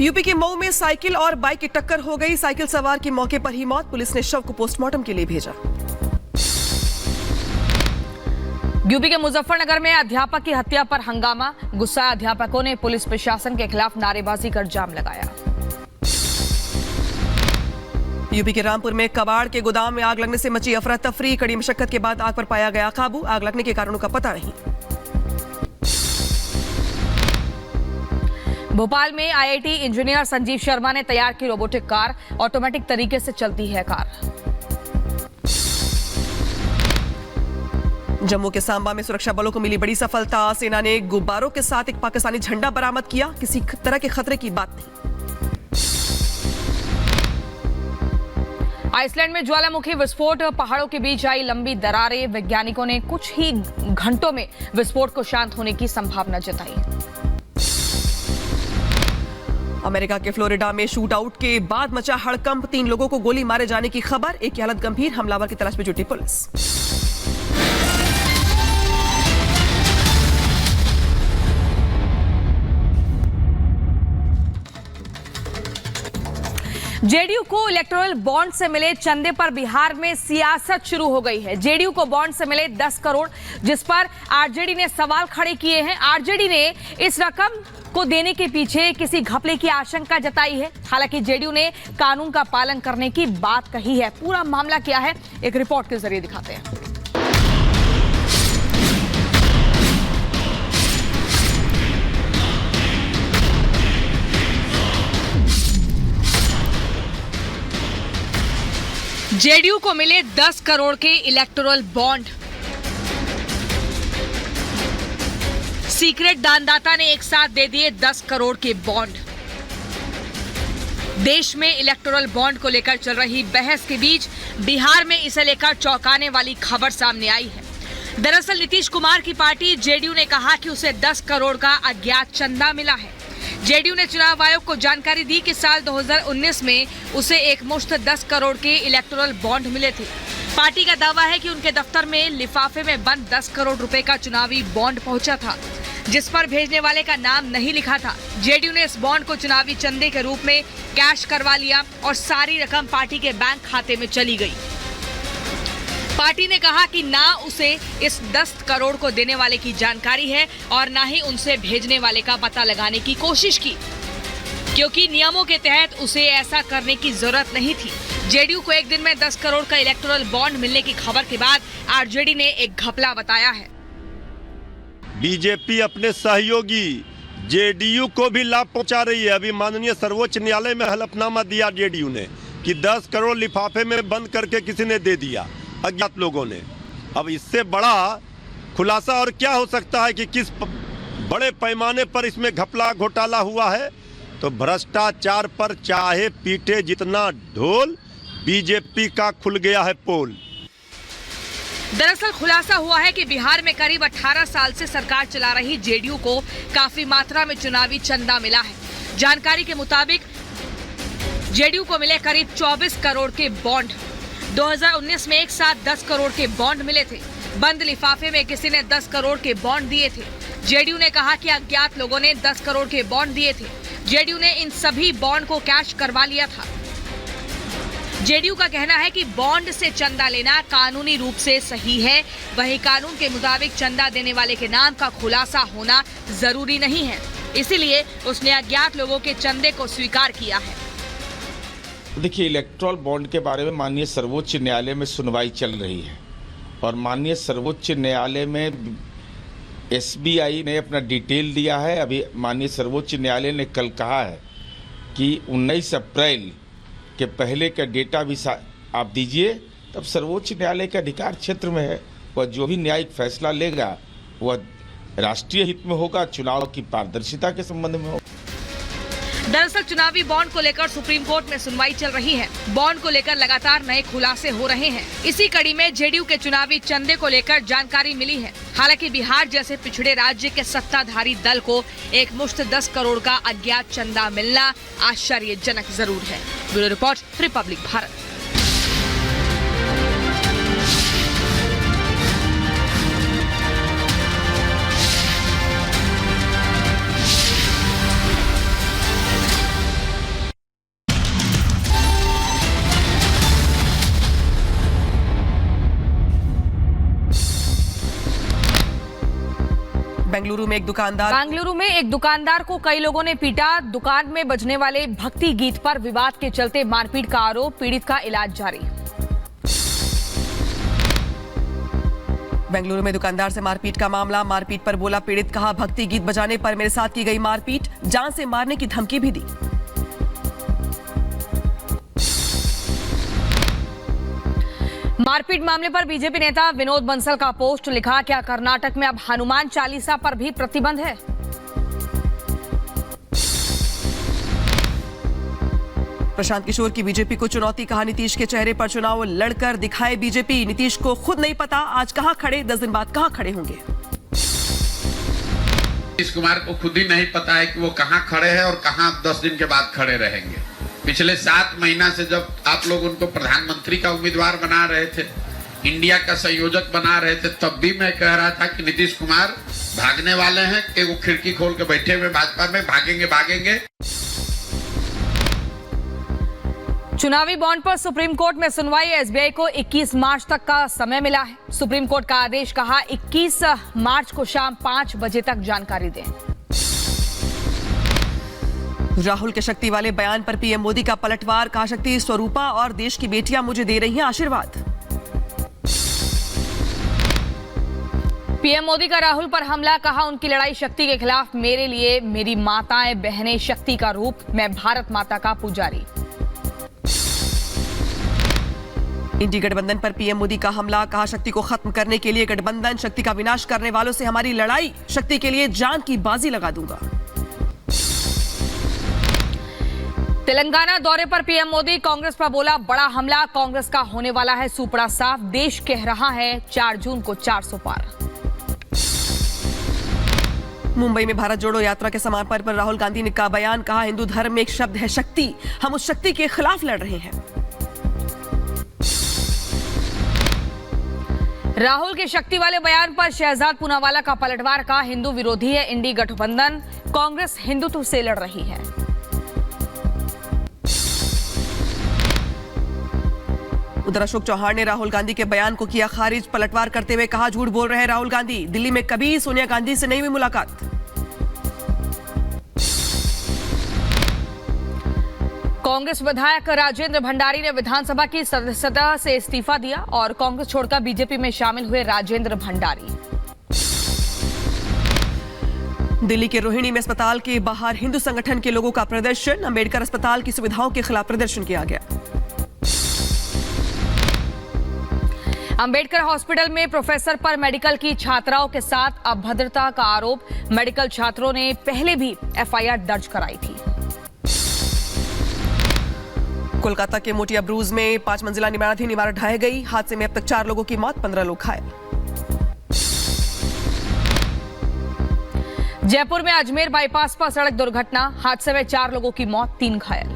UP के मऊ में cycle और बाइक की टक्कर हो गई। साइकिल सवार की मौके पर ही मौत। पुलिस ने शव को पोस्टमार्टम के लिए भेजा। यूपी के मुजफ्फरनगर में अध्यापक की हत्या पर हंगामा। गुस्साए अध्यापकों ने पुलिस प्रशासन के खिलाफ नारेबाजी कर जाम लगाया। यूपी के रामपुर में कबाड़ के गोदाम में आग लगने से मची अफरा तफरी। कड़ी मशक्कत के बाद आग पर पाया गया काबू। आग लगने के कारणों का पता नहीं। भोपाल में आईआईटी इंजीनियर संजीव शर्मा ने तैयार की रोबोटिक कार। ऑटोमेटिक तरीके से चलती है कार। जम्मू के सांबा में सुरक्षा बलों को मिली बड़ी सफलता। सेना ने गुब्बारों के साथ एक पाकिस्तानी झंडा बरामद किया। किसी तरह के खतरे की बात नहीं। आइसलैंड में ज्वालामुखी विस्फोट। पहाड़ों के बीच आई लंबी दरारें। वैज्ञानिकों ने कुछ ही घंटों में विस्फोट को शांत होने की संभावना जताई। अमेरिका के फ्लोरिडा में शूट आउट के बाद मचा हड़कंप। 3 लोगों को गोली मारे जाने की खबर। एक की हालत गंभीर। हमलावर की तलाश में जुटी पुलिस। जेडीयू को इलेक्टोरल बॉन्ड से मिले चंदे पर बिहार में सियासत शुरू हो गई है। जेडीयू को बॉन्ड से मिले 10 करोड़, जिस पर आरजेडी ने सवाल खड़े किए हैं। आरजेडी ने इस रकम को देने के पीछे किसी घपले की आशंका जताई है। हालांकि जेडीयू ने कानून का पालन करने की बात कही है। पूरा मामला क्या है, एक रिपोर्ट के जरिए दिखाते हैं। जेडीयू को मिले 10 करोड़ के इलेक्टोरल बॉन्ड। सीक्रेट दानदाता ने एक साथ दे दिए 10 करोड़ के बॉन्ड। देश में इलेक्टोरल बॉन्ड को लेकर चल रही बहस के बीच बिहार में इसे लेकर चौंकाने वाली खबर सामने आई है। दरअसल नीतीश कुमार की पार्टी जेडीयू ने कहा कि उसे 10 करोड़ का अज्ञात चंदा मिला है। जेडीयू ने चुनाव आयोग को जानकारी दी कि साल 2019 में उसे एक मुश्त 10 करोड़ के इलेक्टोरल बॉन्ड मिले थे। पार्टी का दावा है कि उनके दफ्तर में लिफाफे में बंद 10 करोड़ रुपए का चुनावी बॉन्ड पहुंचा था, जिस पर भेजने वाले का नाम नहीं लिखा था। जेडीयू ने इस बॉन्ड को चुनावी चंदे के रूप में कैश करवा लिया और सारी रकम पार्टी के बैंक खाते में चली गई। पार्टी ने कहा कि ना उसे इस 10 करोड़ को देने वाले की जानकारी है और ना ही उनसे भेजने वाले का पता लगाने की कोशिश की, क्योंकि नियमों के तहत उसे ऐसा करने की जरूरत नहीं थी। जेडीयू को एक दिन में 10 करोड़ का इलेक्टोरल बॉन्ड मिलने की खबर के बाद आरजेडी ने एक घपला बताया है। बीजेपी अपने सहयोगी जेडीयू को भी लाभ पहुंचा रही है। अभी माननीय सर्वोच्च न्यायालय में हलफनामा दिया जेडीयू ने कि 10 करोड़ लिफाफे में बंद करके किसी ने दे दिया, अज्ञात लोगों ने। अब इससे बड़ा खुलासा और क्या हो सकता है कि किस बड़े पैमाने पर इसमें घपला घोटाला हुआ है। तो भ्रष्टाचार पर चाहे पीटे जितना ढोल, बीजेपी का खुल गया है पोल। दरअसल खुलासा हुआ है कि बिहार में करीब 18 साल से सरकार चला रही जेडीयू को काफी मात्रा में चुनावी चंदा मिला है। जानकारी के मुताबिक जेडीयू को मिले करीब 24 करोड़ के बॉन्ड। 2019 में एक साथ 10 करोड़ के बॉन्ड मिले थे। बंद लिफाफे में किसी ने 10 करोड़ के बॉन्ड दिए थे। जेडीयू ने कहा कि अज्ञात लोगों ने 10 करोड़ के बॉन्ड दिए थे। जेडीयू ने इन सभी बॉन्ड को कैश करवा लिया था। जेडीयू का कहना है कि बॉन्ड से चंदा लेना कानूनी रूप से सही है, वहीं कानून के मुताबिक चंदा देने वाले के नाम का खुलासा होना जरूरी नहीं है, इसीलिए उसने अज्ञात लोगों के चंदे को स्वीकार किया है। देखिए, इलेक्टोरल बॉन्ड के बारे में माननीय सर्वोच्च न्यायालय में सुनवाई चल रही है और माननीय सर्वोच्च न्यायालय में एसबीआई ने अपना डिटेल दिया है। अभी माननीय सर्वोच्च न्यायालय ने कल कहा है कि 19 अप्रैल के पहले का डेटा भी आप दीजिए, तब सर्वोच्च न्यायालय के अधिकार क्षेत्र में है। वह जो भी न्यायिक फैसला लेगा वह राष्ट्रीय हित में होगा, चुनाव की पारदर्शिता के संबंध में होगा। दरअसल चुनावी बॉन्ड को लेकर सुप्रीम कोर्ट में सुनवाई चल रही है। बॉन्ड को लेकर लगातार नए खुलासे हो रहे हैं। इसी कड़ी में जेडीयू के चुनावी चंदे को लेकर जानकारी मिली है। हालांकि बिहार जैसे पिछड़े राज्य के सत्ताधारी दल को एक मुश्त 10 करोड़ का अज्ञात चंदा मिलना आश्चर्यजनक जरूर है। Bureau report, Republic Bharat. Bengaluru में एक दुकानदार को कई लोगों ने पीटा। दुकान में बजने वाले भक्ति गीत पर विवाद के चलते मारपीट का आरोप, पीड़ित का इलाज जारी। बेंगलुरु में दुकानदार से मारपीट का मामला, मारपीट पर बोला पीड़ित, कहा भक्ति गीत बजाने पर मेरे साथ की गई मारपीट, जान से मारने की धमकी भी दी। मारपीट मामले पर बीजेपी नेता विनोद बंसल का पोस्ट, लिखा क्या कर्नाटक में अब हनुमान चालीसा पर भी प्रतिबंध है। प्रशांत किशोर की बीजेपी को चुनौती, कहा नीतीश के चेहरे पर चुनाव लड़कर दिखाए बीजेपी, नीतीश को खुद नहीं पता आज कहां खड़े, 10 दिन बाद कहां खड़े होंगे। नीतीश कुमार को खुद ही नहीं पता है कि वो कहां खड़े हैं और कहां 10 दिन के बाद खड़े रहेंगे। पिछले 7 महीना से जब आप लोग उनको प्रधानमंत्री का उम्मीदवार बना रहे थे, इंडिया का संयोजक बना रहे थे, तब भी मैं कह रहा था कि नीतीश कुमार भागने वाले हैं, कि वो खिड़की खोल के बैठे हुए भाजपा में भागेंगे। चुनावी बॉन्ड पर सुप्रीम कोर्ट में सुनवाई, एसबीआई को 21 मार्च तक का समय मिला है। सुप्रीम कोर्ट का आदेश, कहा 21 मार्च को शाम 5 बजे तक जानकारी दें। राहुल के शक्ति वाले बयान पर पीएम मोदी का पलटवार, कहा शक्ति स्वरूपा और देश की बेटियां मुझे दे रही हैं आशीर्वाद। पीएम मोदी का राहुल पर हमला, कहा उनकी लड़ाई शक्ति के खिलाफ, मेरे लिए मेरी माताएं बहनें शक्ति का रूप, मैं भारत माता का पुजारी। इंडी गठबंधन पर पीएम मोदी का हमला, कहा शक्ति को खत्म करने के लिए गठबंधन, शक्ति का विनाश करने वालों से हमारी लड़ाई, शक्ति के लिए जान की बाजी लगा दूंगा। तेलंगाना दौरे पर पीएम मोदी, कांग्रेस पर बोला बड़ा हमला, कांग्रेस का होने वाला है सुपड़ा साफ, देश कह रहा है 4 जून को 400 पार। मुंबई में भारत जोड़ो यात्रा के समापन पर राहुल गांधी ने का बयान, कहा हिंदू धर्म में एक शब्द है शक्ति, हम उस शक्ति के खिलाफ लड़ रहे हैं। राहुल के शक्ति वाले बयान पर शहजाद पूनावाला का पलटवार, का हिंदू विरोधी है इंडी गठबंधन, कांग्रेस हिंदुत्व से लड़ रही है। उधर अशोक चौहान ने राहुल गांधी के बयान को किया खारिज, पलटवार करते हुए कहा झूठ बोल रहे हैं राहुल गांधी, दिल्ली में कभी सोनिया गांधी से नहीं हुई मुलाकात। कांग्रेस विधायक राजेंद्र भंडारी ने विधानसभा की सदस्यता से इस्तीफा दिया और कांग्रेस छोड़कर बीजेपी में शामिल हुए राजेंद्र भंडारी। दिल्ली के रोहिणी में अस्पताल के बाहर हिंदू संगठन के लोगों का प्रदर्शन, अंबेडकर अस्पताल की सुविधाओं के खिलाफ प्रदर्शन किया गया। अंबेडकर हॉस्पिटल में प्रोफेसर पर मेडिकल की छात्राओं के साथ अभद्रता का आरोप, मेडिकल छात्रों ने पहले भी एफआईआर दर्ज कराई थी। कोलकाता के मोटिया ब्रूज में 5 मंजिला निर्माणाधीन इमारत ढह गई, हादसे में अब तक 4 लोगों की मौत, 15 लोग घायल। जयपुर में अजमेर बाईपास पर सड़क दुर्घटना, हादसे में 4 लोगों की मौत, 3 घायल।